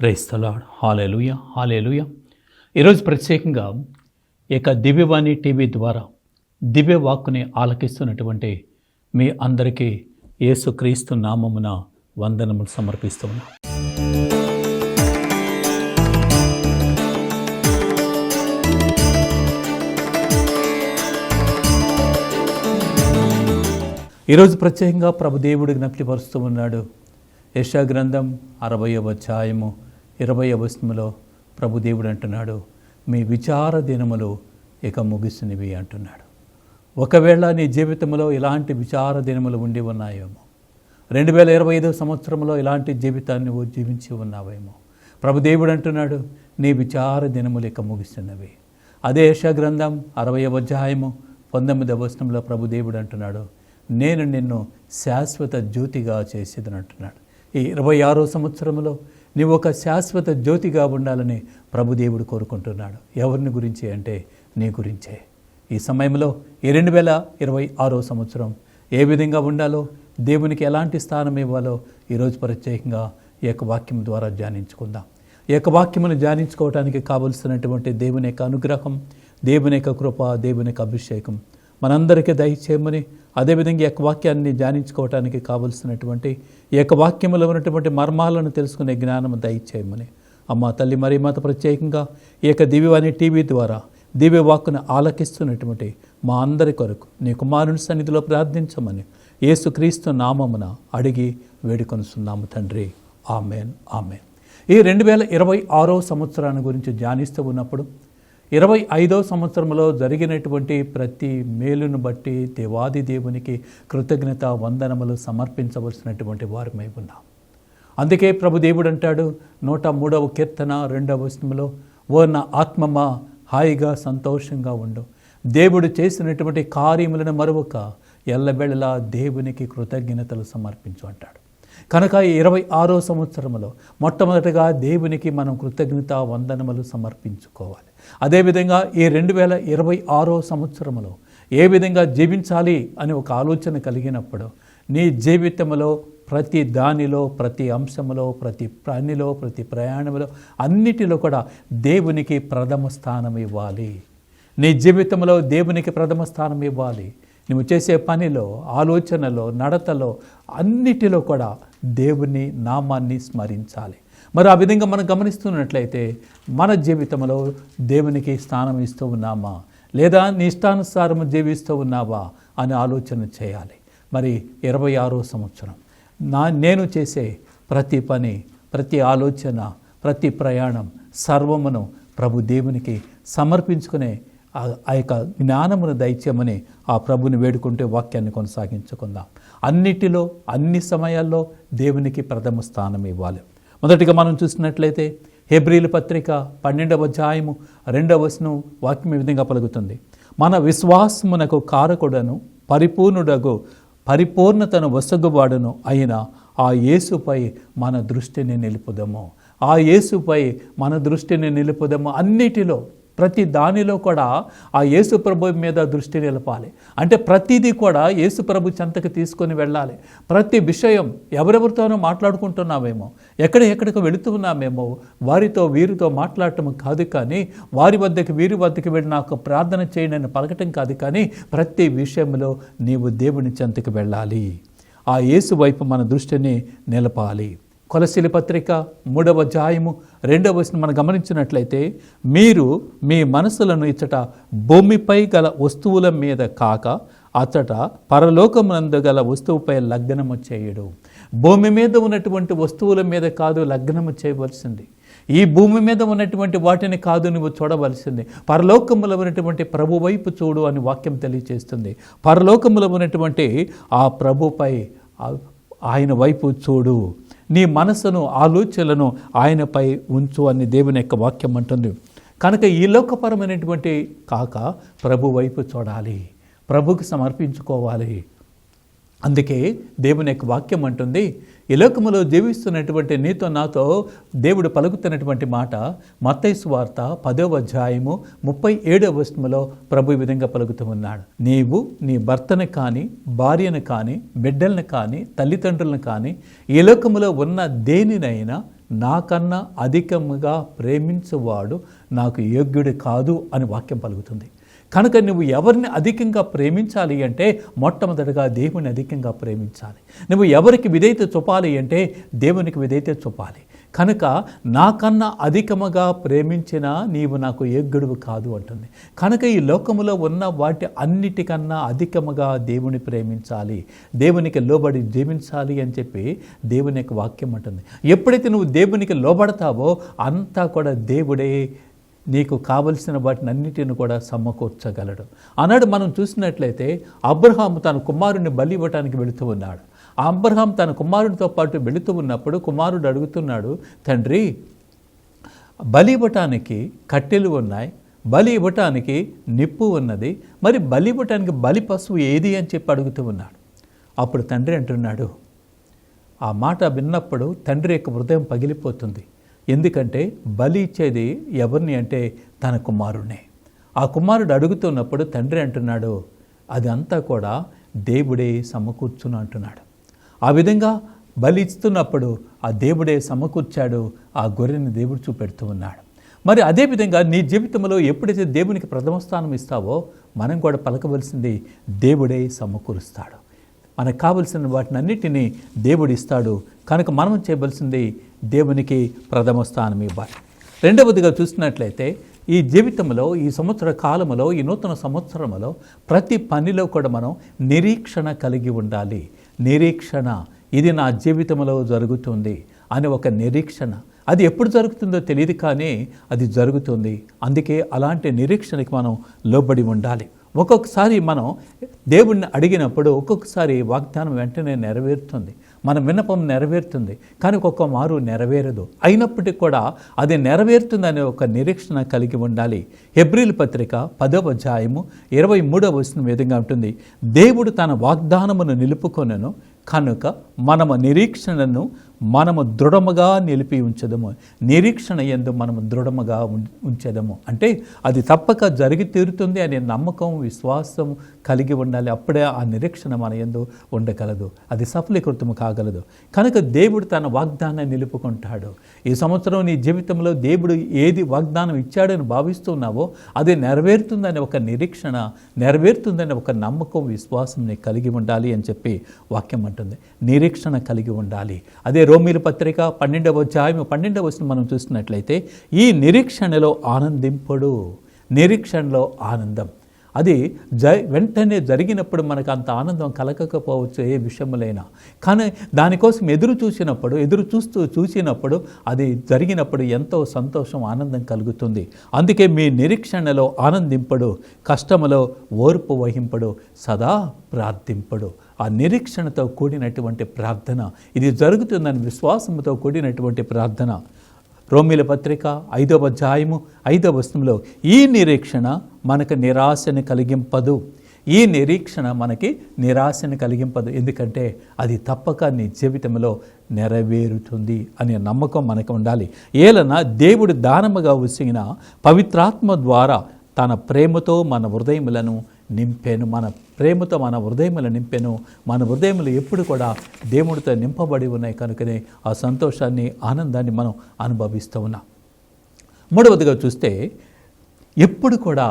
Praise the Lord. Hallelujah, hallelujah. ఈరోజు ప్రత్యేకంగా దివ్యవాణి TV ద్వారా దివ్య వాక్కుని ఆలకిస్తున్నటువంటి మీ అందరికీ యేసుక్రీస్తు నామమున వందనములు సమర్పిస్తున్నా. ఈరోజు ప్రత్యేకంగా ప్రభుదేవుడు జ్ఞప్తిపరుస్తూ ఉన్నాడు. యెషయా గ్రంథం 60వ అధ్యాయము 20వ వచనములో ప్రభుదేవుడు అంటున్నాడు, మీ విచార దినములు ఇక ముగిసినవి అంటున్నాడు. ఒకవేళ నీ జీవితంలో ఇలాంటి విచార దినములు ఉండి ఉన్నాయేమో, 2025 సంవత్సరంలో ఇలాంటి జీవితాన్ని నువ్వు జీవించి ఉన్నావేమో, ప్రభుదేవుడు అంటున్నాడు నీ విచార దినములు ఇక ముగిసినవి. అదే యెషయా గ్రంథం 60వ అధ్యాయము 19వ వచనంలో ప్రభుదేవుడు అంటున్నాడు, నేను నిన్ను శాశ్వత జ్యోతిగా చేసేదని అంటున్నాడు. ఈ 26వ సంవత్సరంలో నీవు ఒక శాశ్వత జ్యోతిగా ఉండాలని ప్రభుదేవుడు కోరుకుంటున్నాడు. ఎవరిని గురించి అంటే నీ గురించే. ఈ సమయంలో ఈ 2026వ సంవత్సరం ఏ విధంగా ఉండాలో, దేవునికి ఎలాంటి స్థానం ఇవ్వాలో ఈరోజు ప్రత్యేకంగా ఈ యొక్క వాక్యం ద్వారా ధ్యానించుకుందాం. ఈ యొక్క వాక్యమును ధ్యానించుకోవడానికి కావలసినటువంటి దేవుని యొక్క అనుగ్రహం, దేవుని యొక్క కృప, దేవుని యొక్క అభిషేకం మనందరికీ దయచేయమని, అదేవిధంగా ఈ యొక్క వాక్యాన్ని ధ్యానించుకోవడానికి కావలసినటువంటి ఈ యొక్క వాక్యములో ఉన్నటువంటి మర్మాలను తెలుసుకునే జ్ఞానము దయచేయమని అమ్మ తల్లి మరి మాత ప్రత్యేకంగా ఈ యొక్క దివ్యవాణి టీవీ ద్వారా దివ్య వాక్కును ఆలకిస్తున్నటువంటి మా అందరి కొరకు నీ కుమారుని సన్నిధిలో ప్రార్థించమని యేసుక్రీస్తు నామమున అడిగి వేడుకొనుచున్నాము తండ్రి. Amen, amen. ఈ 2026వ సంవత్సరాన్ని గురించి ధ్యానిస్తూ ఉన్నప్పుడు 25వ సంవత్సరంలో జరిగినటువంటి ప్రతి మేలును బట్టి దేవాది దేవునికి కృతజ్ఞత వందనములు సమర్పించవలసినటువంటి వారమై ఉన్నాం. అందుకే ప్రభుదేవుడు అంటాడు 103వ కీర్తన 2వ వచనంలో, ఓ నా ఆత్మమా హాయిగా సంతోషంగా ఉండు, దేవుడు చేసినటువంటి కార్యములను మరువక ఎల్లబెళ్ళలా దేవునికి కృతజ్ఞతలు సమర్పించు అంటాడు. కనుక ఈ 26వ సంవత్సరంలో మొట్టమొదటిగా దేవునికి మనం కృతజ్ఞత వందనములు సమర్పించుకోవాలి. అదేవిధంగా ఈ 2026వ సంవత్సరంలో ఏ విధంగా జీవించాలి అని ఒక ఆలోచన కలిగినప్పుడు నీ జీవితంలో ప్రతి దానిలో, ప్రతి అంశంలో, ప్రతి పనిలో, ప్రతి ప్రయాణంలో అన్నిటిలో కూడా దేవునికి ప్రథమ స్థానం ఇవ్వాలి. నీ జీవితంలో దేవునికి ప్రథమ స్థానం ఇవ్వాలి. నువ్వు చేసే పనిలో, ఆలోచనలో, నడతలో అన్నిటిలో కూడా దేవుని నామాన్ని స్మరించాలి. మరి ఆ విధంగా మనం గమనిస్తున్నట్లయితే మన జీవితంలో దేవునికి స్థానం ఇస్తూ ఉన్నామా, లేదా నీ ఇష్టానుసారం జీవిస్తూ ఉన్నావా అని ఆలోచన చేయాలి. మరి 26వ సంవత్సరం నేను చేసే ప్రతి పని, ప్రతి ఆలోచన, ప్రతి ప్రయాణం సర్వమును ప్రభు దేవునికి సమర్పించుకునే ఆ యొక్క జ్ఞానమును దయచేయమని ఆ ప్రభుని వేడుకుంటే వాక్యాన్ని కొనసాగించుకుందాం. అన్నిటిలో, అన్ని సమయాల్లో దేవునికి ప్రథమ స్థానం ఇవ్వాలి. మొదటిగా మనం చూసినట్లయితే హెబ్రీల పత్రిక 12వ అధ్యాయము 2వ వచనం వాక్యం ఈ విధంగా పలుకుతుంది, మన విశ్వాసమునకు కారకుడను పరిపూర్ణుడగు పరిపూర్ణతను వసగువాడును అయిన ఆ యేసుపై మన దృష్టిని నిలుపుదము. ఆ యేసుపై మన దృష్టిని నిలుపుదము. అన్నిటిలో, ప్రతి దానిలో కూడా ఆ యేసు ప్రభు మీద దృష్టి నిలపాలి. అంటే ప్రతిదీ కూడా యేసు ప్రభు చెంతకు తీసుకొని వెళ్ళాలి. ప్రతి విషయం ఎవరెవరితోనో మాట్లాడుకుంటున్నామేమో, ఎక్కడికి వెళుతున్నామేమో, వారితో వీరితో మాట్లాడటం కాదు, కానీ వారి వద్దకు వీరి వద్దకు వెళ్ళి నాకు ప్రార్థన చేయండి అని పలకటం కాదు, కానీ ప్రతి విషయంలో నీవు దేవుని చెంతకు వెళ్ళాలి. ఆ యేసు వైపు మన దృష్టిని నిలపాలి. కొలసీల పత్రిక 3వ అధ్యాయము 2వ వచనం మనం గమనించినట్లయితే, మీరు మీ మనసులను ఇచ్చట భూమిపై గల వస్తువుల మీద కాక అచ్చట పరలోకమునందు గల వస్తువుపై లగ్నము చేయడు. భూమి మీద ఉన్నటువంటి వస్తువుల మీద కాదు లగ్నము చేయవలసింది. ఈ భూమి మీద ఉన్నటువంటి వాటిని కాదు నువ్వు చూడవలసింది. పరలోకములో ఉన్నటువంటి ప్రభు వైపు చూడు అని వాక్యం తెలియజేస్తుంది. పరలోకములో ఉన్నటువంటి ఆ ప్రభుపై, ఆయన వైపు చూడు, నీ మనసును, ఆలోచనలను ఆయనపై ఉంచు అని దేవుని యొక్క వాక్యం అంటుంది. కనుక ఈ లోకపరమైనటువంటి కాక ప్రభు వైపు చూడాలి, ప్రభుకి సమర్పించుకోవాలి. అందుకే దేవుని యొక్క వాక్యం అంటుంది, ఈ లోకములో జీవిస్తున్నటువంటి నీతో నాతో దేవుడు పలుకుతున్నటువంటి మాట మత్తయి సువార్త 10వ అధ్యాయము 37వ వచనములో ప్రభు ఈ విధంగా పలుకుతూ ఉన్నాడు, నీవు నీ భర్తను కానీ, భార్యను కానీ, బిడ్డలను కానీ, తల్లిదండ్రులను కానీ, ఈ లోకములో ఉన్న దేనినైనా నాకన్నా అధికముగా ప్రేమించువాడు నాకు యోగ్యుడు కాదు అని వాక్యం పలుకుతుంది. కనుక నువ్వు ఎవరిని అధికంగా ప్రేమించాలి అంటే మొట్టమొదటిగా దేవుని అధికంగా ప్రేమించాలి. నువ్వు ఎవరికి విధేయత చూపాలి అంటే దేవునికి విధేయత చూపాలి. కనుక నాకన్నా అధికముగా ప్రేమించినా నీవు నాకు యోగ్యుడు కాదు అంటుంది. కనుక ఈ లోకములో ఉన్న వాటి అన్నిటికన్నా అధికముగా దేవుని ప్రేమించాలి, దేవునికి లోబడి జీవించాలి అని చెప్పి దేవుని యొక్క వాక్యం అంటుంది. ఎప్పుడైతే నువ్వు దేవునికి లోబడతావో అంతా కూడా దేవుడే నీకు కావలసిన వాటిని అన్నిటిని కూడా సమకూర్చగలడు. ఆనాడు మనం చూసినట్లయితే అబ్రహాము తన కుమారుని బలి ఇవ్వటానికి వెళుతూ ఉన్నాడు. అబ్రహాం తన కుమారునితో పాటు వెళుతూ ఉన్నప్పుడు కుమారుడు అడుగుతున్నాడు, తండ్రి బలి ఇవ్వటానికి కట్టెలు ఉన్నాయి, బలి ఇవ్వటానికి నిప్పు ఉన్నది, మరి బలి ఇవ్వటానికి బలి పశువు ఏది అని చెప్పి అడుగుతూ ఉన్నాడు. అప్పుడు తండ్రి అంటున్నాడు, ఆ మాట విన్నప్పుడు తండ్రి యొక్క హృదయం పగిలిపోతుంది. ఎందుకంటే బలి ఇచ్చేది ఎవరిని అంటే తన కుమారుడినే. ఆ కుమారుడు అడుగుతున్నప్పుడు తండ్రి అంటున్నాడు, అది అంతా కూడా దేవుడే సమకూర్చును అంటున్నాడు. ఆ విధంగా బలి ఇస్తున్నప్పుడు ఆ దేవుడే సమకూర్చాడు, ఆ గొర్రెని దేవుడు చూపెడుతూ ఉన్నాడు. మరి అదేవిధంగా నీ జీవితంలో ఎప్పుడైతే దేవునికి ప్రథమ స్థానం ఇస్తావో మనం కూడా పలకవలసింది దేవుడే సమకూరుస్తాడు. మనకు కావలసిన వాటిని అన్నిటినీ దేవుడు ఇస్తాడు. కనుక మనం చేయవలసింది దేవునికి ప్రథమ స్థానం ఇవ్వాలి. రెండవదిగా చూసినట్లయితే ఈ జీవితంలో, ఈ సంవత్సర కాలంలో, ఈ నూతన సంవత్సరంలో ప్రతి పనిలో కూడా మనం నిరీక్షణ కలిగి ఉండాలి. నిరీక్షణ, ఇది నా జీవితంలో జరుగుతుంది అని ఒక నిరీక్షణ. అది ఎప్పుడు జరుగుతుందో తెలియదు కానీ అది జరుగుతుంది. అందుకే అలాంటి నిరీక్షణకి మనం లోబడి ఉండాలి. ఒక్కొక్కసారి మనం దేవుణ్ణి అడిగినప్పుడు ఒక్కొక్కసారి వాగ్దానం వెంటనే నెరవేరుతుంది, మన విన్నపం నెరవేరుతుంది, కానీ ఒక్కొక్క మారు నెరవేరదు. అయినప్పటికీ కూడా అది నెరవేరుతుందనే ఒక నిరీక్షణ కలిగి ఉండాలి. హెబ్రీలు పత్రిక 10వ అధ్యాయము 23వ వచనం విధంగా ఉంటుంది, దేవుడు తన వాగ్దానమును నిలుపుకొనెను కనుక మనము నిరీక్షణను మనము దృఢముగా నిలిపి ఉంచదము. నిరీక్షణ యందు మనము దృఢముగా ఉంచదము అంటే అది తప్పక జరిగి తీరుతుంది అనే నమ్మకం, విశ్వాసం కలిగి ఉండాలి. అప్పుడే ఆ నిరీక్షణ మన యందు ఉండగలదు, అది సఫలీకృతం కాగలదు. కనుక దేవుడు తన వాగ్దానాన్ని నిలుపుకుంటాడు. ఈ సంవత్సరం నీ జీవితంలో దేవుడు ఏది వాగ్దానం ఇచ్చాడని భావిస్తున్నావో అది నెరవేరుతుందనే ఒక నిరీక్షణ, నెరవేరుతుందనే ఒక నమ్మకం, విశ్వాసం నీకు కలిగి ఉండాలి అని చెప్పి వాక్యం అంటుంది. నిరీక్షణ కలిగి ఉండాలి. అదే రోమీల పత్రిక 12వ అధ్యాయం 12వ వచనం మనం చూసినట్లయితే ఈ నిరీక్షణలో ఆనందింపుడు. నిరీక్షణలో ఆనందం అది వెంటనే జరిగినప్పుడు మనకు అంత ఆనందం కలగకపోవచ్చు ఏ విషయములైనా, కానీ దానికోసం ఎదురు చూసినప్పుడు అది జరిగినప్పుడు ఎంతో సంతోషం, ఆనందం కలుగుతుంది. అందుకే మీ నిరీక్షణలో ఆనందింపడు, కష్టములో ఓర్పు వహింపడు, సదా ప్రార్థింపడు. ఆ నిరీక్షణతో కూడినటువంటి ప్రార్థన, ఇది జరుగుతుందని విశ్వాసంతో కూడినటువంటి ప్రార్థన. రోమీల పత్రిక 5వ అధ్యాయము 5వ వచనంలో ఈ నిరీక్షణ మనకు నిరాశను కలిగింపదు. ఈ నిరీక్షణ మనకి నిరాశను కలిగింపదు, ఎందుకంటే అది తప్పక నీ జీవితంలో నెరవేరుతుంది అనే నమ్మకం మనకు ఉండాలి. ఏలన దేవుడు దానముగా ఉసిగిన పవిత్రాత్మ ద్వారా తన ప్రేమతో మన హృదయములను నింపెను. మన ప్రేమతో మన హృదయములను నింపెను. మన హృదయములు ఎప్పుడు కూడా దేవుడితో నింపబడి ఉన్నాయి. కనుకనే ఆ సంతోషాన్ని, ఆనందాన్ని మనం అనుభవిస్తూ ఉన్నాం. మూడవదిగా చూస్తే ఎప్పుడు కూడా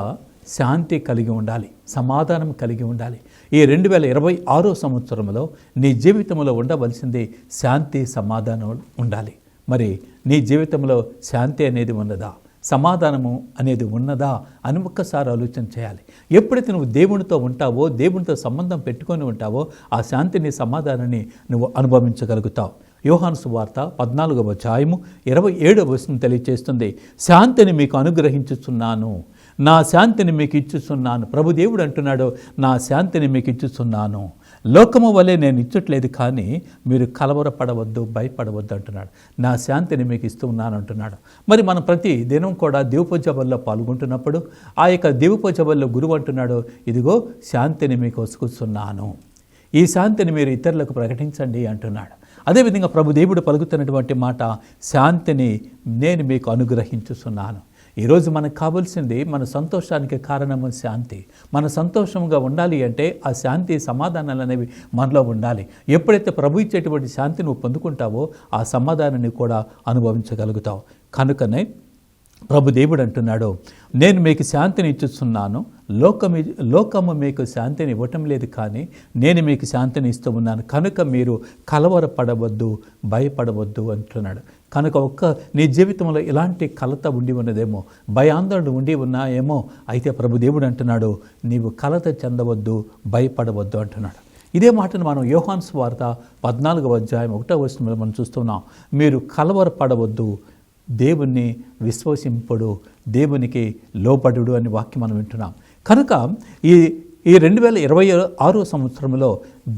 శాంతి కలిగి ఉండాలి, సమాధానం కలిగి ఉండాలి. ఈ 2026 సంవత్సరంలో నీ జీవితంలో ఉండవలసింది శాంతి, సమాధానం ఉండాలి. మరి నీ జీవితంలో శాంతి అనేది ఉన్నదా, సమాధానము అనేది ఉన్నదా అని ఒక్కసారి ఆలోచన చేయాలి. ఎప్పుడైతే నువ్వు దేవునితో ఉంటావో, దేవునితో సంబంధం పెట్టుకొని ఉంటావో ఆ శాంతిని, సమాధానాన్ని నువ్వు అనుభవించగలుగుతావు. యోహాను సువార్త 14వ అధ్యాయము 27వ వచనం తెలియజేస్తుంది, శాంతిని మీకు అనుగ్రహించుచున్నాను, నా శాంతిని మీకు ఇచ్చుచున్నాను. ప్రభు దేవుడు అంటున్నాడు, నా శాంతిని మీకు ఇచ్చుచున్నాను, లోకము వలె నేను ఇచ్చట్లేదు, కానీ మీరు కలవరపడవద్దు, భయపడవద్దు అంటున్నాడు. నా శాంతిని మీకు ఇస్తూ ఉన్నాను అంటున్నాడు. మరి మనం ప్రతి దినం కూడా దీవోపజబల్లో పాల్గొంటున్నప్పుడు ఆ యొక్క దీవోపజబల్లో గురువు అంటున్నాడు, ఇదిగో శాంతిని మీకు వసుకుతున్నాను, ఈ శాంతిని మీరు ఇతరులకు ప్రకటించండి అంటున్నాడు. అదేవిధంగా ప్రభు దేవుడు పలుకుతున్నటువంటి మాట, శాంతిని నేను మీకు అనుగ్రహించుచున్నాను. ఈరోజు మనకు కావాల్సింది మన సంతోషానికి కారణము శాంతి. మన సంతోషంగా ఉండాలి అంటే ఆ శాంతి సమాధానాలు అనేవి మనలో ఉండాలి. ఎప్పుడైతే ప్రభు ఇచ్చేటువంటి శాంతి నువ్వు పొందుకుంటావో ఆ సమాధానాన్ని కూడా అనుభవించగలుగుతావు. కనుకనే ప్రభు దేవుడు అంటున్నాడు, నేను మీకు శాంతిని ఇచ్చుచున్నాను, లోకము మీకు శాంతిని ఇవ్వటం లేదు, కానీ నేను మీకు శాంతిని ఇస్తూ ఉన్నాను, కనుక మీరు కలవరపడవద్దు, భయపడవద్దు అంటున్నాడు. కనుక నీ జీవితంలో ఇలాంటి కలత ఉండి ఉన్నదేమో, భయాందోళన ఉండి ఉన్నాయేమో, అయితే ప్రభు దేవుడు అంటున్నాడు, నీవు కలత చెందవద్దు, భయపడవద్దు అంటున్నాడు. ఇదే మాటను మనం యోహాను సువార్త 14వ అధ్యాయం 1వ వచనంలో మనం చూస్తున్నాం. మీరు కలవరపడవద్దు, దేవుణ్ణి విశ్వసింపుడు, దేవునికి లోబడుడు అని వాక్యం మనం వింటున్నాం. కనుక ఈ 2026 సంవత్సరంలో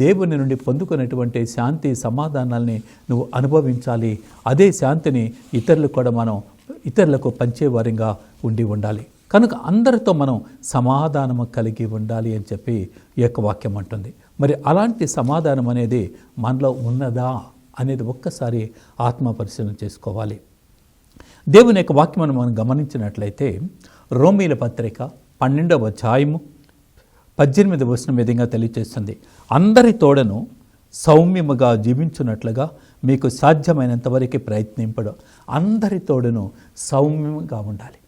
దేవుని నుండి పొందుకునేటువంటి శాంతి సమాధానాల్ని నువ్వు అనుభవించాలి. అదే శాంతిని ఇతరులకు పంచేవారిగా ఉండాలి. కనుక అందరితో మనం సమాధానము కలిగి ఉండాలి అని చెప్పి ఈ యొక్క వాక్యం అంటుంది. మరి అలాంటి సమాధానం అనేది మనలో ఉన్నదా అనేది ఒక్కసారి ఆత్మ పరిశీలన చేసుకోవాలి. దేవుని యొక్క వాక్యమును మనం గమనించినట్లయితే రోమీల పత్రిక 12వ అధ్యాయము 18వ వచనం విధంగా తెలియజేస్తుంది. అందరి తోడను సౌమ్యముగా జీవించున్నట్లుగా మీకు సాధ్యమైనంత వరకు ప్రయత్నింపడు. అందరి తోడను సౌమ్యంగా ఉండాలి,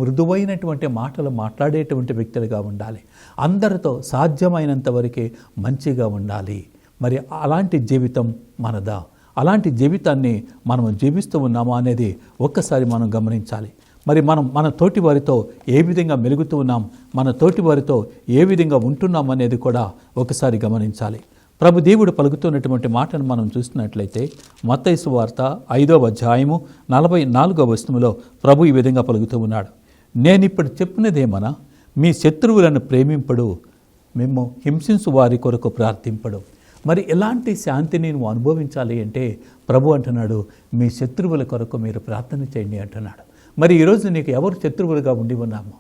మృదువైనటువంటి మాటలు మాట్లాడేటువంటి వ్యక్తులుగా ఉండాలి, అందరితో సాధ్యమైనంత వరకు మంచిగా ఉండాలి. మరి అలాంటి జీవితం మనదా? అలాంటి జీవితాన్ని మనం జీవిస్తూ ఉన్నామా అనేది ఒక్కసారి మనం గమనించాలి. మరి మన తోటి వారితో ఏ విధంగా మెలుగుతూ ఉన్నాం, మన తోటి వారితో ఏ విధంగా ఉంటున్నాం అనేది కూడా ఒకసారి గమనించాలి. ప్రభు దేవుడు పలుకుతున్నటువంటి మాటను మనం చూస్తున్నట్లయితే మత్తయి సువార్త 5వ అధ్యాయము 44వ వచనములో ప్రభు ఈ విధంగా పలుకుతూ ఉన్నాడు. నేనిప్పుడు చెప్పినదేమన్నా, మీ శత్రువులను ప్రేమింపడు, మేము హింసించు వారి కొరకు ప్రార్థింపడు. మరి ఎలాంటి శాంతిని నువ్వు అనుభవించాలి అంటే ప్రభు అంటున్నాడు, మీ శత్రువుల కొరకు మీరు ప్రార్థన చేయండి అంటున్నాడు. మరి ఈరోజు నీకు ఎవరు శత్రువులుగా ఉండి ఉన్నామో,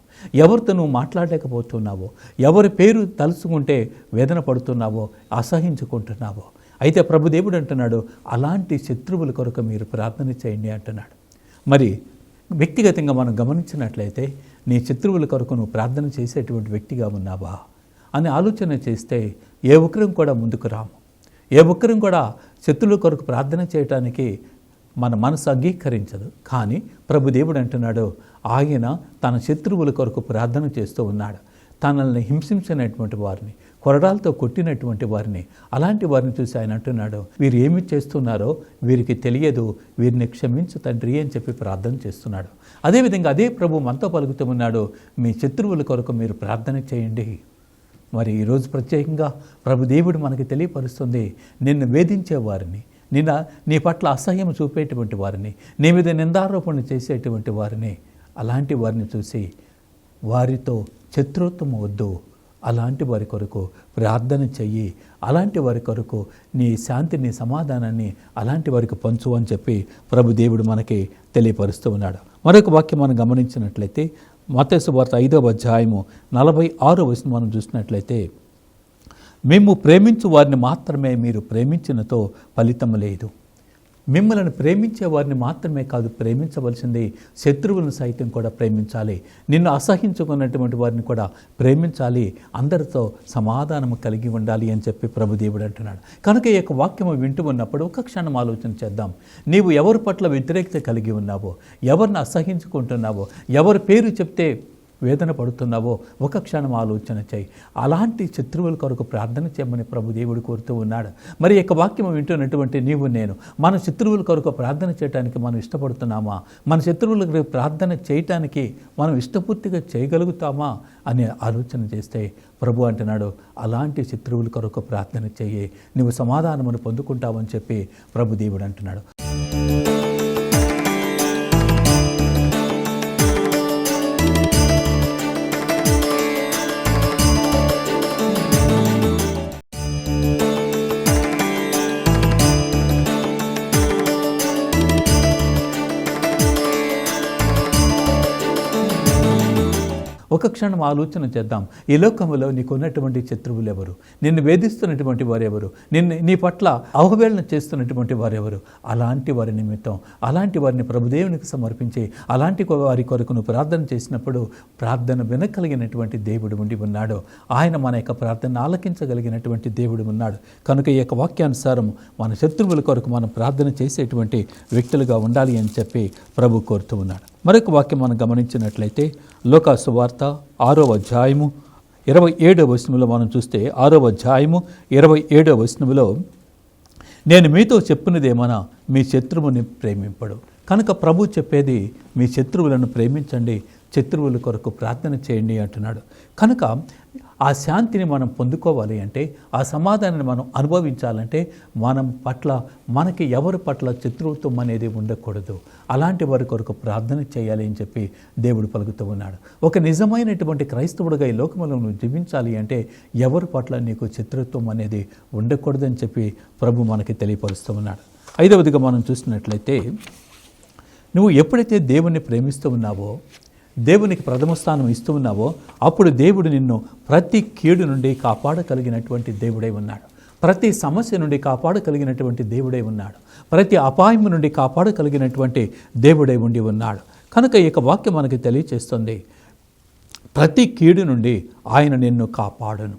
ఎవరితో నువ్వు మాట్లాడలేకపోతున్నావో, ఎవరి పేరు తలుచుకుంటే వేదన పడుతున్నావో, అసహించుకుంటున్నావో, అయితే ప్రభు దేవుడు అంటున్నాడు, అలాంటి శత్రువుల కొరకు మీరు ప్రార్థన చేయండి అంటున్నాడు. మరి వ్యక్తిగతంగా మనం గమనించినట్లయితే నీ శత్రువుల కొరకు నువ్వు ప్రార్థన చేసేటువంటి వ్యక్తిగా ఉన్నావా అని ఆలోచన చేస్తే ఏ ఒక్కరం కూడా ముందుకు రాము. ఏ ఒక్కరం కూడా శత్రువుల కొరకు ప్రార్థన చేయటానికి మన మనసు అంగీకరించదు. కానీ ప్రభు దేవుడు అంటున్నాడు, ఆయన తన శత్రువుల కొరకు ప్రార్థన చేస్తూ ఉన్నాడు. తనల్ని హింసించినటువంటి వారిని, కొరడాలతో కొట్టినటువంటి వారిని, అలాంటి వారిని చూసి ఆయన అంటున్నాడు, వీరు ఏమి చేస్తున్నారో వీరికి తెలియదు, వీరిని క్షమించు తండ్రి అని చెప్పి ప్రార్థన చేస్తున్నాడు. అదేవిధంగా అదే ప్రభు మనతో పలుకుతూ ఉన్నాడు, మీ శత్రువుల కొరకు మీరు ప్రార్థన చేయండి. మరి ఈరోజు ప్రత్యేకంగా ప్రభు దేవుడు మనకి తెలియపరుస్తుంది, నిన్ను వేధించే వారిని, నీ పట్ల అసహ్యం చూపేటువంటి వారిని, నీ మీద నిందారోపణ చేసేటువంటి వారిని, అలాంటి వారిని చూసి వారితో శత్రుత్వం వద్దు, అలాంటి వారి కొరకు ప్రార్థన చెయ్యి, అలాంటి వారి కొరకు నీ శాంతిని, సమాధానాన్ని అలాంటి వారికి పంచు అని చెప్పి ప్రభు దేవుడు మనకి తెలియపరుస్తూ ఉన్నాడు. మరొక వాక్యం మనం గమనించినట్లయితే మత్తయి సువార్త 5వ అధ్యాయము 46వ వచనం మనం చూసినట్లయితే, మేము ప్రేమించు వారిని మాత్రమే మీరు ప్రేమించినతో ఫలితం లేదు. మిమ్మల్ని ప్రేమించే వారిని మాత్రమే కాదు ప్రేమించవలసింది, శత్రువులను సైతం కూడా ప్రేమించాలి, నిన్ను అసహించుకున్నటువంటి వారిని కూడా ప్రేమించాలి, అందరితో సమాధానము కలిగి ఉండాలి అని చెప్పి ప్రభుదేవుడు అంటున్నాడు. కనుక ఈ యొక్క వాక్యము వింటూ ఉన్నప్పుడు ఒక క్షణం ఆలోచన చేద్దాం. నీవు ఎవరి పట్ల వ్యతిరేకత కలిగి ఉన్నావో, ఎవరిని అసహించుకుంటున్నావో, ఎవరి పేరు చెప్తే వేదన పడుతున్నావో ఒక క్షణం ఆలోచన చేయి. అలాంటి శత్రువుల కొరకు ప్రార్థన చేయమని ప్రభుదేవుడు కోరుతూ ఉన్నాడు. మరి ఈ యొక్క వాక్యం వింటున్నటువంటి నీవు నేను మన శత్రువుల కొరకు ప్రార్థన చేయడానికి మనం ఇష్టపడుతున్నామా? మన శత్రువులకు ప్రార్థన చేయటానికి మనం ఇష్టపూర్తిగా చేయగలుగుతామా అనే ఆలోచన చేస్తే ప్రభు అంటున్నాడు, అలాంటి శత్రువుల కొరకు ప్రార్థన చేయి, నువ్వు సమాధానమును పొందుకుంటావని చెప్పి ప్రభుదేవుడు అంటున్నాడు. ఒక క్షణం ఆలోచన చేద్దాం. ఈ లోకంలో నీకు ఉన్నటువంటి శత్రువులు ఎవరు? నిన్ను వేధిస్తున్నటువంటి వారెవరు? నీ పట్ల అవహేళన చేస్తున్నటువంటి వారెవరు? అలాంటి వారి నిమిత్తం, అలాంటి వారిని ప్రభుదేవునికి సమర్పించి, అలాంటి వారి కొరకు నువ్వు ప్రార్థన చేసినప్పుడు ప్రార్థన వినగలిగినటువంటి దేవుడు ఉండి ఉన్నాడు. ఆయన మన యొక్క ప్రార్థన ఆలకించగలిగినటువంటి దేవుడు ఉన్నాడు. కనుక ఈ యొక్క వాక్యానుసారం మన శత్రువుల కొరకు మనం ప్రార్థన చేసేటువంటి వ్యక్తులుగా ఉండాలి అని చెప్పి ప్రభు కోరుతూ ఉన్నాడు. మరొక వాక్యం మనం గమనించినట్లయితే లూకా సువార్త 6వ అధ్యాయము 27వ వచనంలో మనం చూస్తే 6వ అధ్యాయము 27వ వచనంలో, నేను మీతో చెప్పినదేమన్నా మీ శత్రువుని ప్రేమింపడు. కనుక ప్రభు చెప్పేది మీ శత్రువులను ప్రేమించండి, శత్రువుల కొరకు ప్రార్థన చేయండి అంటున్నాడు. కనుక ఆ శాంతిని మనం పొందుకోవాలి అంటే, ఆ సమాధానాన్ని మనం అనుభవించాలంటే మనం పట్ల, మనకి ఎవరి పట్ల శత్రుత్వం అనేది ఉండకూడదు. అలాంటి వారి కొరకు ప్రార్థన చేయాలి అని చెప్పి దేవుడు పలుకుతూ ఉన్నాడు. ఒక నిజమైనటువంటి క్రైస్తవుడిగా ఈ లోకంలో నువ్వు జీవించాలి అంటే ఎవరి పట్ల నీకు శత్రుత్వం అనేది ఉండకూడదని చెప్పి ప్రభు మనకి తెలియపరుస్తూ ఉన్నాడు. 5వదిగా మనం చూసినట్లయితే, నువ్వు ఎప్పుడైతే దేవుణ్ణి ప్రేమిస్తూ ఉన్నావో, దేవునికి ప్రథమ స్థానం ఇస్తూ ఉన్నావో, అప్పుడు దేవుడు నిన్ను ప్రతి కీడు నుండి కాపాడగలిగినటువంటి దేవుడై ఉన్నాడు. ప్రతి సమస్య నుండి కాపాడగలిగినటువంటి దేవుడై ఉన్నాడు. ప్రతి అపాయం నుండి కాపాడగలిగినటువంటి దేవుడై ఉండి ఉన్నాడు. కనుక ఈ యొక్క వాక్యం మనకి తెలియచేస్తుంది, ప్రతి కీడు నుండి ఆయన నిన్ను కాపాడును,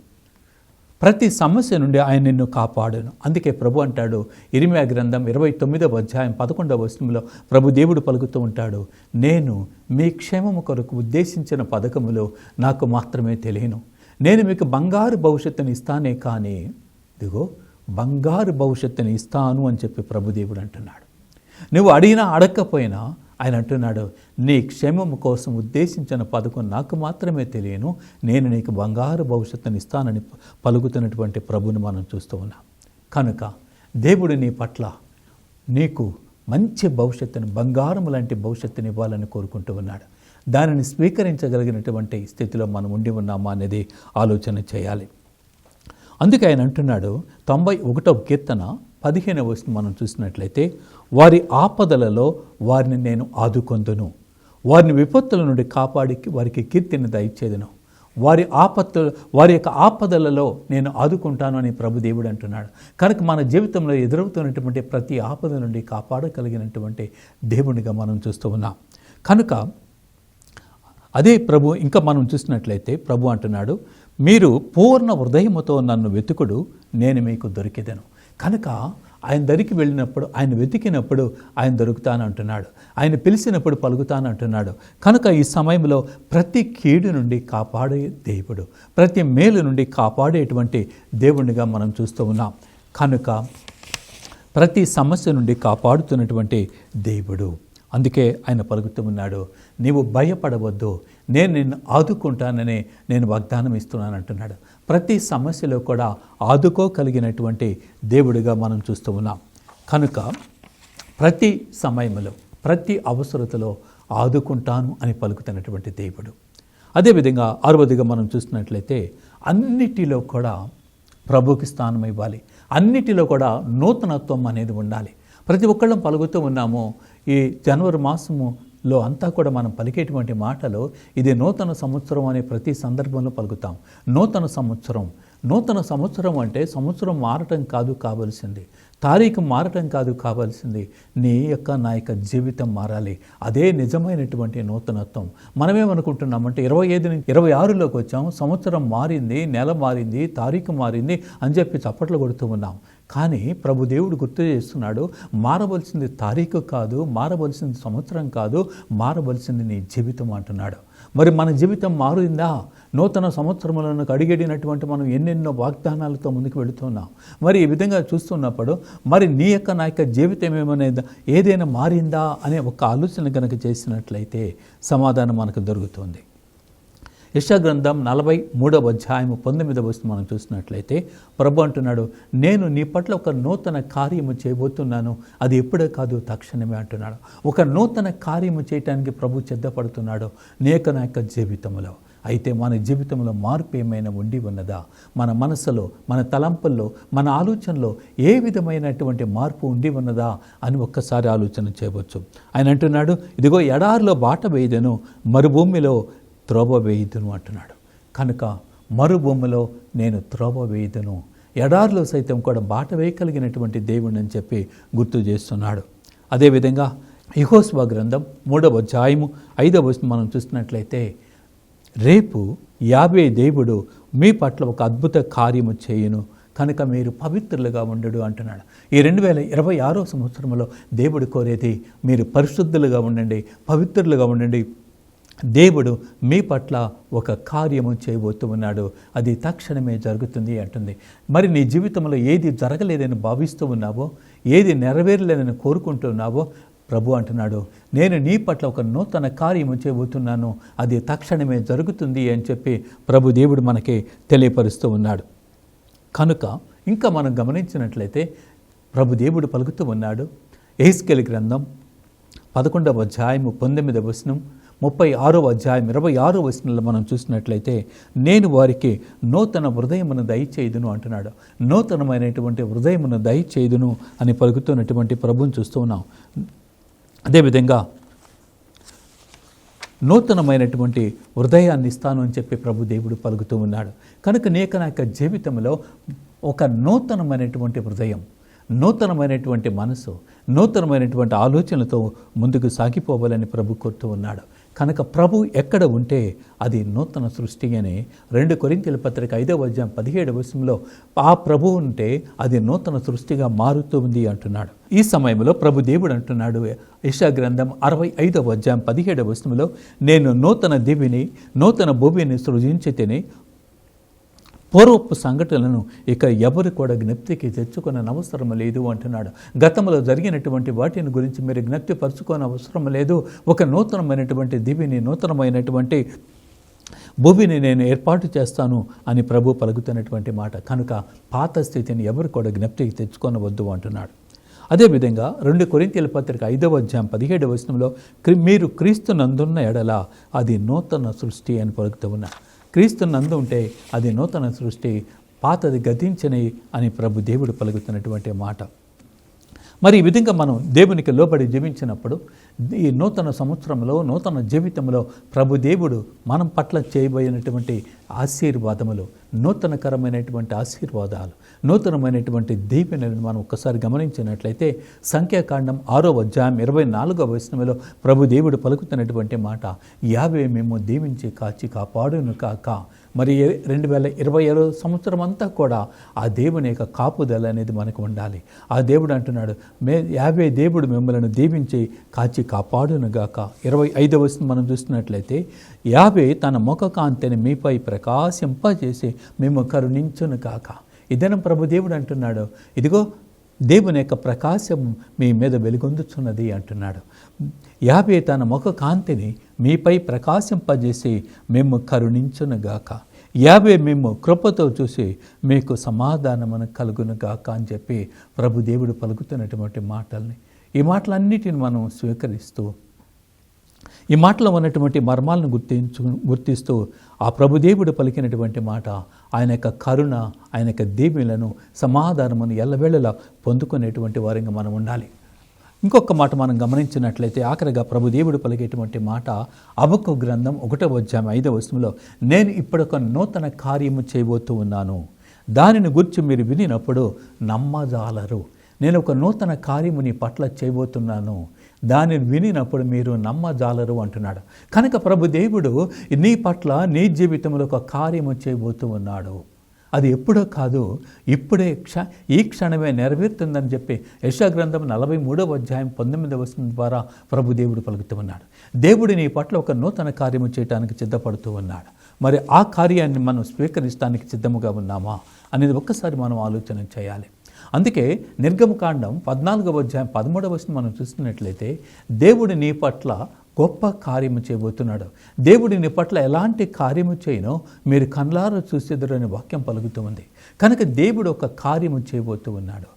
ప్రతి సమస్య నుండి ఆయన నిన్ను కాపాడును. అందుకే ప్రభు అంటాడు, ఇర్మీయా గ్రంథం 29వ అధ్యాయం 11వ వచనంలో ప్రభు దేవుడు పలుకుతూ ఉంటాడు, నేను మీ క్షేమము కొరకు ఉద్దేశించిన పథకములు నాకు మాత్రమే తెలియను. నేను మీకు బంగారు భవిష్యత్తుని ఇస్తానే కానీ, ఇదిగో బంగారు భవిష్యత్తుని ఇస్తాను అని చెప్పి ప్రభుదేవుడు అంటున్నాడు. నువ్వు అడిగినా అడగకపోయినా ఆయన అంటున్నాడు, నీ క్షేమము కోసం ఉద్దేశించిన పథకం నాకు మాత్రమే తెలియను, నేను నీకు బంగారు భవిష్యత్తుని ఇస్తానని పలుకుతున్నటువంటి ప్రభుని మనం చూస్తూ ఉన్నాం. కనుక దేవుడు నీ పట్ల నీకు మంచి భవిష్యత్తుని, బంగారం లాంటి భవిష్యత్తుని ఇవ్వాలని కోరుకుంటూ ఉన్నాడు. దానిని స్వీకరించగలిగినటువంటి స్థితిలో మనం ఉండి ఉన్నామా అనేది ఆలోచన చేయాలి. అందుకే ఆయన అంటున్నాడు, 91వ కీర్తన 15వ వచనం మనం చూసినట్లయితే, వారి ఆపదలలో వారిని నేను ఆదుకొందును, వారిని విపత్తుల నుండి కాపాడి వారికి కీర్తిని దయచేదును, వారి యొక్క ఆపదలలో నేను ఆదుకుంటాను అని ప్రభుదేవుడు అంటున్నాడు. కనుక మన జీవితంలో ఎదురవుతున్నటువంటి ప్రతి ఆపద నుండి కాపాడగలిగినటువంటి దేవునిగా మనం చూస్తూ ఉన్నాం. కనుక అదే ప్రభు ఇంకా మనం చూసినట్లయితే ప్రభు అంటున్నాడు, మీరు పూర్ణ హృదయముతో నన్ను వెతుకుడు, నేను మీకు దొరికేదను. కనుక ఆయన దరికి వెళ్ళినప్పుడు, ఆయన వెతికినప్పుడు ఆయన దొరుకుతానంటున్నాడు, ఆయన పిలిచినప్పుడు పలుకుతానంటున్నాడు. కనుక ఈ సమయంలో ప్రతి కీడు నుండి కాపాడే దేవుడు, ప్రతి మేలు నుండి కాపాడేటువంటి దేవునిగా మనం చూస్తూ ఉన్నాం. కనుక ప్రతి సమస్య నుండి కాపాడుతున్నటువంటి దేవుడు. అందుకే ఆయన పలుకుతూ ఉన్నాడు, నీవు భయపడవద్దు, నేను నిన్ను ఆదుకుంటానని నేను వాగ్దానం ఇస్తున్నాను అంటున్నాడు. ప్రతి సమస్యలో కూడా ఆదుకోగలిగినటువంటి దేవుడిగా మనం చూస్తూ ఉన్నాం. కనుక ప్రతి సమయంలో, ప్రతి అవసరతలో ఆదుకుంటాను అని పలుకుతున్నటువంటి దేవుడు. అదేవిధంగా 6వదిగా మనం చూసినట్లయితే, అన్నిటిలో కూడా ప్రభుకి స్థానం ఇవ్వాలి, అన్నిటిలో కూడా నూతనత్వం అనేది ఉండాలి. ప్రతి ఒక్కళ్ళం పలుకుతూ ఉన్నాము. ఈ జనవరి మాసములో అంతా కూడా మనం పలికేటువంటి మాటలు, ఇది నూతన సంవత్సరం అనే ప్రతి సందర్భంలో పలుకుతాం. నూతన సంవత్సరం అంటే సంవత్సరం మారటం కాదు కావాల్సింది, తారీఖు మారటం కాదు కావాల్సింది, నా యొక్క జీవితం మారాలి. అదే నిజమైనటువంటి నూతనత్వం. మనమేమనుకుంటున్నామంటే 25 నుంచి 26లోకి వచ్చాం, సంవత్సరం మారింది, నెల మారింది, తారీఖు మారింది అని చెప్పి చప్పట్లు కొడుతూ ఉన్నాం. కానీ ప్రభుదేవుడు గుర్తు చేస్తున్నాడు, మారవలసింది తారీఖు కాదు, మారవలసింది సంవత్సరం కాదు, మారవలసింది నీ జీవితం అంటున్నాడు. మరి మన జీవితం మారిందా? నూతన సంవత్సరములను అడిగడినటువంటి మనం ఎన్నెన్నో వాగ్దానాలతో ముందుకు వెళుతున్నాం. మరి ఈ విధంగా చూస్తున్నప్పుడు మరి నా యొక్క జీవితం ఏదైనా మారిందా అనే ఒక ఆలోచన కనుక చేసినట్లయితే సమాధానం మనకు దొరుకుతుంది. యెషయా గ్రంథం 43వ అధ్యాయం 19వ వచనం మనం చూసినట్లయితే ప్రభు అంటున్నాడు, నేను నీ పట్ల ఒక నూతన కార్యము చేయబోతున్నాను, అది ఎప్పుడే కాదు తక్షణమే అంటున్నాడు. ఒక నూతన కార్యము చేయటానికి ప్రభు సిద్ధపడుతున్నాడు నా యొక్క జీవితంలో. అయితే మన జీవితంలో మార్పు ఏమైనా ఉండి ఉన్నదా? మన మనసులో, మన తలంపుల్లో, మన ఆలోచనలో ఏ విధమైనటువంటి మార్పు ఉండి ఉన్నదా అని ఒక్కసారి ఆలోచన చేయవచ్చు. ఆయన అంటున్నాడు, ఇదిగో ఎడారిలో బాట వేయదను, మరుభూమిలో త్రోవ వేయుదును అంటున్నాడు. కనుక మరుభూమిలో నేను త్రోవ వేయుదును, ఎడారిలో సైతం కూడా బాట వేయగలిగినటువంటి దేవుడు అని చెప్పి గుర్తు చేస్తున్నాడు. అదేవిధంగా యెహోషువ గ్రంథం 3వ అధ్యాయము 5వ వచనం మనం చూసినట్లయితే, రేపు యావే దేవుడు మీ పట్ల ఒక అద్భుత కార్యము చేయును, కనుక మీరు పవిత్రులుగా ఉండడు అంటున్నాడు. ఈ 2026వ సంవత్సరంలో దేవుడు కోరేది మీరు పరిశుద్ధులుగా ఉండండి, పవిత్రులుగా ఉండండి. దేవుడు మీ పట్ల ఒక కార్యము చేయబోతూ ఉన్నాడు, అది తక్షణమే జరుగుతుంది అంటుంది. మరి నీ జీవితంలో ఏది జరగలేదని భావిస్తూ ఉన్నావో, ఏది నెరవేరలేదని కోరుకుంటున్నావో, ప్రభు అంటున్నాడు, నేను నీ పట్ల ఒక నూతన కార్యము చేయబోతున్నాను, అది తక్షణమే జరుగుతుంది అని చెప్పి ప్రభు దేవుడు మనకి తెలియపరుస్తూ ఉన్నాడు. కనుక ఇంకా మనం గమనించినట్లయితే ప్రభు దేవుడు పలుకుతూ ఉన్నాడు. యెహెజ్కేలు గ్రంథం 11వ అధ్యాయము 19వ వచనం, 36వ అధ్యాయం 26వ వచనంలో మనం చూసినట్లయితే, నేను వారికి నూతన హృదయమును దయచేయుదును అంటున్నాడు. నూతనమైనటువంటి హృదయమును దయచేయుదును అని పలుకుతున్నటువంటి ప్రభువుని చూస్తూ ఉన్నాం. అదేవిధంగా నూతనమైనటువంటి హృదయాన్ని ఇస్తాను అని చెప్పి ప్రభు దేవుడు పలుకుతూ ఉన్నాడు. కనుక నా యొక్క జీవితంలో ఒక నూతనమైనటువంటి హృదయం, నూతనమైనటువంటి మనసు, నూతనమైనటువంటి ఆలోచనలతో ముందుకు సాగిపోవాలని ప్రభు కోరుతూ ఉన్నాడు. కనుక ప్రభు ఎక్కడ ఉంటే అది నూతన సృష్టి అని 2 కొరింథీయుల పత్రిక 5వ అధ్యాయం 17వ వచనంలో ఆ ప్రభు ఉంటే అది నూతన సృష్టిగా మారుతుంది అంటున్నాడు. ఈ సమయంలో ప్రభు దేవుడు అంటున్నాడు, యెషయా గ్రంథం 65వ అధ్యాయం 17వ వచనంలో, నేను నూతన దివిని నూతన భూమిని సృజించితిని, పూర్వపు సంఘటనలను ఇక ఎవరు కూడా జ్ఞప్తికి తెచ్చుకున్న అవసరం లేదు అంటున్నాడు. గతంలో జరిగినటువంటి వాటిని గురించి మీరు జ్ఞప్తి పరచుకోని అవసరం లేదు. ఒక నూతనమైనటువంటి దివిని, నూతనమైనటువంటి భూమిని నేను ఏర్పాటు చేస్తాను అని ప్రభు పలుకుతున్నటువంటి మాట. కనుక పాత స్థితిని ఎవరు కూడా జ్ఞప్తికి తెచ్చుకొనవద్దు అంటున్నాడు. అదేవిధంగా 2 కొరింథీయుల పత్రిక 5వ అధ్యాయం 17వ వచనంలో, మీరు క్రీస్తు నందున్న ఎడల అది నూతన సృష్టి అని పలుకుతూ ఉన్నారు. క్రీస్తు నందు ఉంటే అది నూతన సృష్టి, పాతది గతించని అని ప్రభు దేవుడు పలుకుతున్నటువంటి మాట. మరి ఈ విధంగా మనం దేవునికి లోబడి జీవించినప్పుడు ఈ నూతన సంవత్సరంలో, నూతన జీవితంలో ప్రభు దేవుడు మనం పట్ల చేయబోయినటువంటి ఆశీర్వాదములు, నూతనకరమైనటువంటి ఆశీర్వాదాలు, నూతనమైనటువంటి దీవెనలను మనం ఒక్కసారి గమనించినట్లయితే సంఖ్యాకాండం 6వ అధ్యాయం 24వ వచనంలో ప్రభు దేవుడు పలుకుతున్నటువంటి మాట, యావే మేము దీవించి కాచి కాపాడును కాక. మరి 2026 సంవత్సరం అంతా కూడా ఆ దేవుని యొక్క కాపుదల అనేది మనకు ఉండాలి. ఆ దేవుడు అంటున్నాడు, యావే దేవుడు మిమ్మల్ని దీవించి కాచి కాపాడునుగాక. 25వ వచనం మనం చూస్తున్నట్లయితే, యావే తన ముఖ కాంతిని మీపై ప్రకాశింపజేసి మేము కరుణించును కాక. ఇదనం ప్రభు దేవుడు అంటున్నాడు, ఇదిగో దేవుని యొక్క ప్రకాశం మీ మీద వెలుగొందుచున్నది అంటున్నాడు. యావే తన ముఖ కాంతిని మీపై ప్రకాశింపజేసి మేము కరుణించునుగాక. యావే మేము కృపతో చూసి మీకు సమాధానమును కలుగునుగాక అని చెప్పి ప్రభు దేవుడు పలుకుతున్నటువంటి మాటల్ని, ఈ మాటలన్నిటిని మనం స్వీకరిస్తూ, ఈ మాటలో ఉన్నటువంటి మర్మాలను గుర్తిస్తూ ఆ ప్రభుదేవుడు పలికినటువంటి మాట, ఆయన యొక్క కరుణ, ఆయన యొక్క దీవెనలను, సమాధానమును ఎల్లవేళలా పొందుకునేటువంటి వారంగా మనం ఉండాలి. ఇంకొక మాట మనం గమనించినట్లయితే ఆఖరిగా ప్రభుదేవుడు పలికేటువంటి మాట హబక్కూ గ్రంథం 1వ అధ్యాయం 5వ వచనంలో, నేను ఇప్పుడొక నూతన కార్యము చేయబోతూ ఉన్నాను, దానిని గురించి మీరు వినినప్పుడు నమ్మజాలరు. నేను ఒక నూతన కార్యము నీ పట్ల చేయబోతున్నాను, దానిని వినినప్పుడు మీరు నమ్మజాలరు అంటున్నాడు. కనుక ప్రభుదేవుడు నీ పట్ల, నీ జీవితంలో ఒక కార్యము చేయబోతూ ఉన్నాడు. అది ఎప్పుడో కాదు, ఇప్పుడే ఈ క్షణమే నెరవేరుతుందని చెప్పి యెషయా గ్రంథం 43వ అధ్యాయం 19వ వచనం ద్వారా ప్రభుదేవుడు పలుకుతూ ఉన్నాడు. దేవుడు నీ పట్ల ఒక నూతన కార్యము చేయడానికి సిద్ధపడుతూ ఉన్నాడు. మరి ఆ కార్యాన్ని మనం స్వీకరించడానికి సిద్ధముగా ఉన్నామా అనేది ఒక్కసారి మనం ఆలోచన చేయాలి. అందుకే నిర్గమకాండం 14వ అధ్యాయం 13వ వచనం మనం చూస్తున్నట్లయితే, దేవుడు నీ పట్ల గొప్ప కార్యము చేయబోతున్నాడు, దేవుడు నీ పట్ల ఎలాంటి కార్యము చేయనో మీరు కళ్ళారా చూసేదురు అనే వాక్యం పలుకుతూ ఉంది. కనుక దేవుడు ఒక కార్యము చేయబోతూ ఉన్నాడు.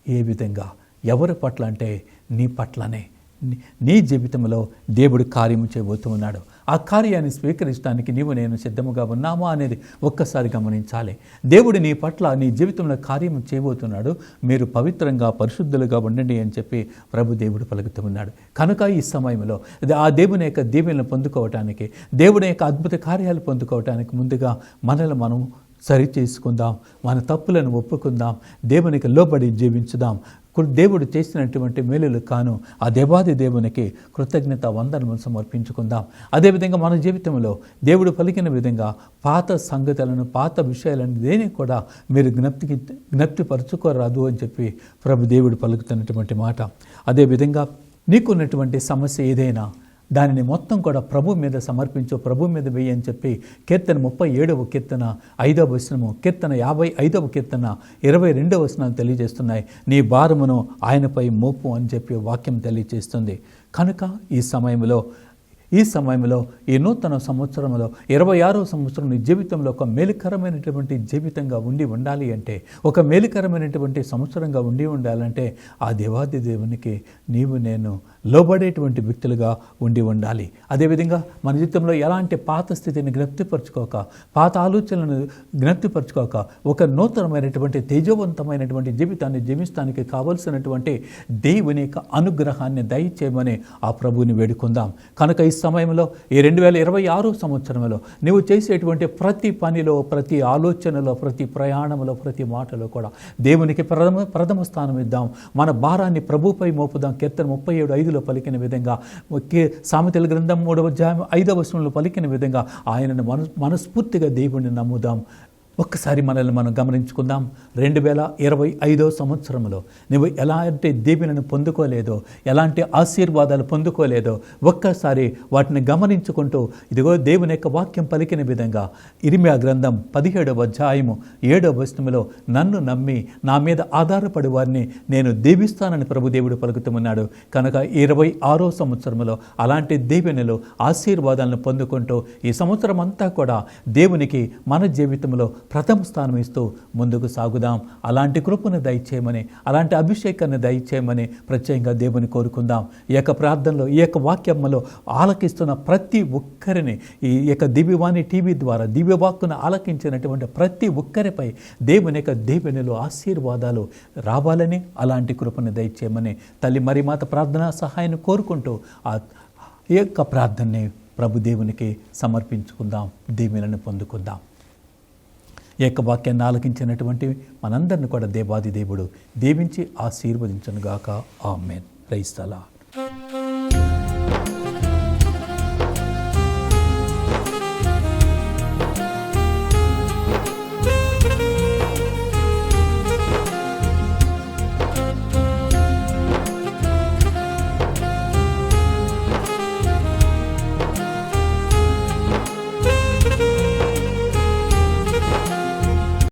ఏ విధంగా, ఎవరి పట్ల అంటే నీ పట్లనే, నీ జీవితంలో దేవుడు కార్యము చేయబోతూ ఉన్నాడు. ఆ కార్యాన్ని స్వీకరించడానికి నీవు నేను సిద్ధముగా ఉన్నామా అనేది ఒక్కసారి గమనించాలి. దేవుడు నీ పట్ల నీ జీవితంలో కార్యము చేయబోతున్నాడు. మీరు పవిత్రంగా పరిశుద్ధులుగా ఉండండి అని చెప్పి ప్రభు దేవుడు పలుకుతూ ఉన్నాడు. కనుక ఈ సమయంలో ఆ దేవుని యొక్క దీవెనలు పొందుకోవటానికి, దేవుని యొక్క అద్భుత కార్యాలు పొందుకోవటానికి ముందుగా మనల్ని మనం సరి చేసుకుందాం, మన తప్పులను ఒప్పుకుందాం, దేవునికి లోబడి జీవించుదాం. దేవుడు చేసినటువంటి మేలులు కాను ఆ దేవాది దేవునికి కృతజ్ఞత వందనము సమర్పించుకుందాం. అదేవిధంగా మన జీవితంలో దేవుడు పలికిన విధంగా పాత సంగతులను, పాత విషయాలను దేని కూడా మీరు జ్ఞప్తిపరచుకోరాదు అని చెప్పి ప్రభు దేవుడు పలుకుతున్నటువంటి మాట. అదేవిధంగా నీకున్నటువంటి సమస్య ఏదైనా దానిని మొత్తం కూడా ప్రభు మీద సమర్పించు, ప్రభు మీద వెయ్యి అని చెప్పి కీర్తన 37వ కీర్తన 5వ వచనము, కీర్తన 55వ కీర్తన 22వ వచనాలు తెలియజేస్తున్నాయి. నీ భారమును ఆయనపై మోపు అని చెప్పి వాక్యం తెలియజేస్తుంది. కనుక ఈ సమయంలో ఈ నూతన సంవత్సరంలో 26వ సంవత్సరం నీ జీవితంలో ఒక మేలుకరమైనటువంటి జీవితంగా ఉండాలి అంటే, ఒక మేలుకరమైనటువంటి సంవత్సరంగా ఉండాలంటే ఆ దేవాది దేవునికి నీవు నేను లోబడేటువంటి వ్యక్తులుగా ఉండాలి. అదేవిధంగా మన జీవితంలో ఎలాంటి పాత స్థితిని జ్ఞప్తిపరచుకోక, పాత ఆలోచనలను జ్ఞప్తిపరచుకోక, ఒక నూతనమైనటువంటి తేజవంతమైనటువంటి జీవితాన్ని జీవించడానికి కావలసినటువంటి దేవుని యొక్క అనుగ్రహాన్ని దయచేయమని ఆ ప్రభువుని వేడుకుందాం. కనుక ఈ సమయంలో ఈ 2026 సంవత్సరంలో నువ్వు చేసేటువంటి ప్రతి పనిలో, ప్రతి ఆలోచనలో, ప్రతి ప్రయాణంలో, ప్రతి మాటలో కూడా దేవునికి ప్రథమ స్థానం ఇద్దాం. మన భారాన్ని ప్రభుపై మోపుదాం. కీర్తన 37:5లో పలికిన విధంగా, సామెతల గ్రంథం 3వ అధ్యాయం 5వ వచనంలో పలికిన విధంగా ఆయనను మనస్ఫూర్తిగా దేవుణ్ణి నమ్ముదాం. ఒక్కసారి మనల్ని మనం గమనించుకుందాం. 2025వ సంవత్సరంలో నువ్వు ఎలాంటి దీవెనను పొందుకోలేదో, ఎలాంటి ఆశీర్వాదాలు పొందుకోలేదో ఒక్కసారి వాటిని గమనించుకుంటూ, ఇదిగో దేవుని యొక్క వాక్యం పలికిన విధంగా ఇర్మియా గ్రంథం 17వ అధ్యాయము 7వ వచనములో నన్ను నమ్మి నా మీద ఆధారపడి వారిని నేను దీవిస్తానని ప్రభుదేవుడు పలుకుతున్నాడు. కనుక 26వ సంవత్సరంలో అలాంటి దీవెనలు, ఆశీర్వాదాలను పొందుకుంటూ ఈ సంవత్సరం అంతా కూడా దేవునికి మన జీవితంలో ప్రథమ స్థానం ఇస్తూ ముందుకు సాగుదాం. అలాంటి కృపను దయచేయమని, అలాంటి అభిషేకాన్ని దయచేయమని ప్రత్యేకంగా దేవుని కోరుకుందాం. ఈ యొక్క ప్రార్థనలో, ఈ యొక్క వాక్యంలో ఆలకిస్తున్న ప్రతి ఒక్కరిని, ఈ యొక్క దివ్యవాణి టీవీ ద్వారా దివ్యవాక్కును ఆలకించినటువంటి ప్రతి ఒక్కరిపై దేవుని యొక్క దీవెనలు, ఆశీర్వాదాలు రావాలని, అలాంటి కృపను దయచేయమని తల్లి మరి మాత ప్రార్థనా సహాయాన్ని కోరుకుంటూ ఈ యొక్క ప్రార్థనని ప్రభు దేవునికి సమర్పించుకుందాం, దీవెనలను పొందుకుందాం. ఈ యొక్క వాక్యాన్ని ఆలకించినటువంటి మనందరిని కూడా దేవాది దేవుడు దీవించి ఆశీర్వదించునుగాక. ఆమేన్. Praise the lord.